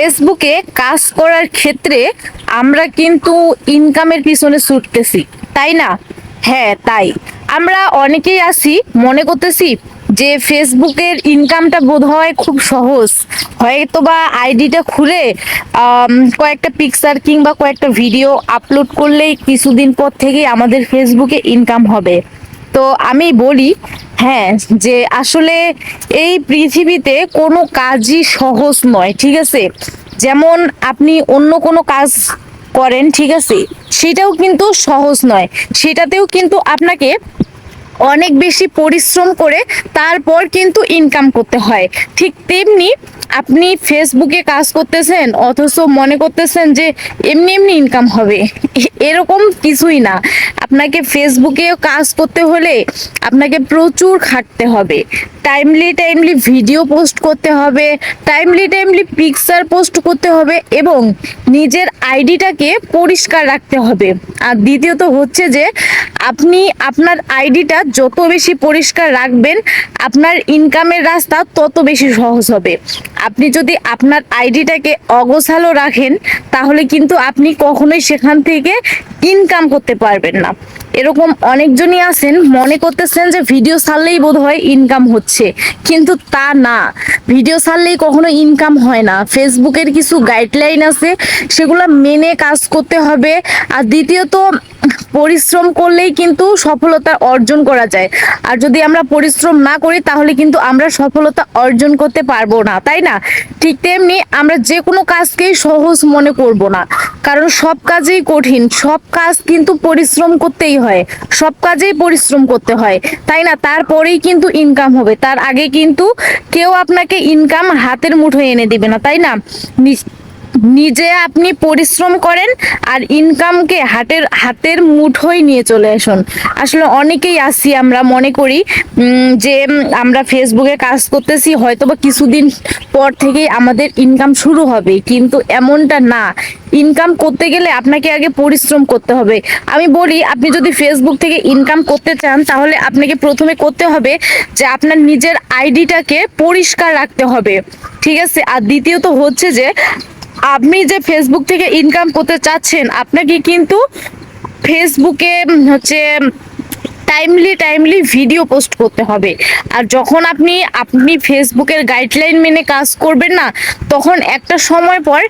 ফেসবুকে কাজ করার ক্ষেত্রে আমরা কিন্তু ইনকামের পিছনে ছুটতেছি, তাই না? হ্যাঁ, তাই। আমরা অনেকেই আছি মনে করতেছি যে ফেসবুকের ইনকামটা বোধহয় খুব সহজ, হয়তোবা আইডিটা খুলে কয়েকটা পিকচার কিংবা কয়েকটা ভিডিও আপলোড করলেই কিছুদিন পর থেকেই আমাদের ফেসবুকে ইনকাম হবে। তো আমি বলি, হ্যাঁ, যে আসলে এই পৃথিবীতে কোনো কাজই সহজ নয়, ঠিক আছে? যেমন আপনি অন্য কোনো কাজ করেন, ঠিক আছে, সেটাও কিন্তু সহজ নয়, সেটাতেও কিন্তু আপনাকে অনেক বেশি পরিশ্রম করে তারপর কিন্তু ইনকাম করতে হয়। ঠিক তেমনি আপনি ফেসবুকে কাজ করতেছেন অথচ মনে করতেছেন যে এমনি এমনি ইনকাম হবে, এরকম কিছুই না। আপনাকে ফেসবুকে কাজ করতে হলে আপনাকে প্রচুর খাটতে হবে, টাইমলি টাইমলি ভিডিও পোস্ট করতে হবে, টাইমলি টাইমলি পিকচার পোস্ট করতে হবে এবং নিজের আইডিটাকে পরিষ্কার রাখতে হবে। আর দ্বিতীয়ত হচ্ছে যে আপনি আপনার আইডিটা যত বেশি পরিষ্কার রাখবেন আপনার ইনকামের রাস্তা তত বেশি সহজ হবে। আপনি যদি আপনার আইডিটাকে অগোছালো রাখেন তাহলে কিন্তু আপনি কখনোই সেখান থেকে ইনকাম করতে পারবেন না। এরকম অনেকজনই আছেন মনে করতেছেন যে ভিডিও ছাড়লেই বোধহয় ইনকাম হচ্ছে, কিন্তু তা না। ভিডিও ছাড়লেই কখনো ইনকাম হয় না। ফেসবুকের কিছু গাইডলাইন আছে, সেগুলো মেনে কাজ করতে হবে। আর দ্বিতীয়ত পরিশ্রম করলেই কিন্তু সফলতা অর্জন করা যায়, আর যদি আমরা পরিশ্রম না করি তাহলে কিন্তু আমরা সফলতা অর্জন করতে পারবো না, তাই না? ঠিক তেমনি আমরা যে কোনো কাজকেই সহজ মনে করব না, কারণ সব কাজেই কঠিন, সব কাজ কিন্তু পরিশ্রম করতেই হয়, সব কাজেই পরিশ্রম করতে হয়, তাই না? তারপরেই কিন্তু ইনকাম হবে, তার আগে কিন্তু কেউ আপনাকে ইনকাম হাতের মুঠোয় এনে দিবে না, তাই না? নিজে আপনি পরিশ্রম করেন আর ইনকামকে হাতের মুঠোয় নিয়ে চলে আসুন। আসলে অনেকেই আছি আমরা মনে করি যে আমরা ফেসবুকে কাজ করতেছি, হয়তোবা কিছুদিন পর থেকেই আমাদের ইনকাম শুরু হবে, কিন্তু এমনটা না। ইনকাম করতে গেলে আপনাকে আগে পরিশ্রম করতে হবে। আমি বলি, আপনি যদি ফেসবুক থেকে ইনকাম করতে চান তাহলে আপনাকে প্রথমে করতে হবে যে আপনার নিজের আইডিটাকে পরিষ্কার রাখতে হবে, ঠিক আছে? আর দ্বিতীয়ত হচ্ছে যে আপনি যে ফেসবুক থেকে ইনকাম করতে চাচ্ছেন আপনাকে কিন্তু ফেসবুকে হচ্ছে টাইমলি টাইমলি ভিডিও পোস্ট করতে হবে। আর যখন আপনি আপনি ফেসবুকের গাইডলাইন মেনে কাজ করবেন না, তখন একটা সময় পর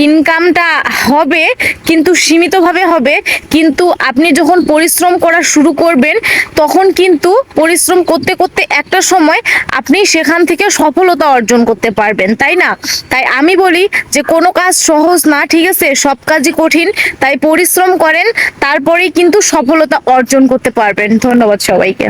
ইনকামটা হবে, কিন্তু সীমিতভাবে হবে। কিন্তু আপনি যখন পরিশ্রম করা শুরু করবেন তখন কিন্তু পরিশ্রম করতে করতে একটা সময় আপনি সেখান থেকে সফলতা অর্জন করতে পারবেন, তাই না? তাই আমি বলি যে কোনো কাজ সহজ না, ঠিক আছে? সব কাজই কঠিন, তাই পরিশ্রম করেন, তারপরেই কিন্তু সফলতা অর্জন করতে পারবেন। ধন্যবাদ সবাইকে।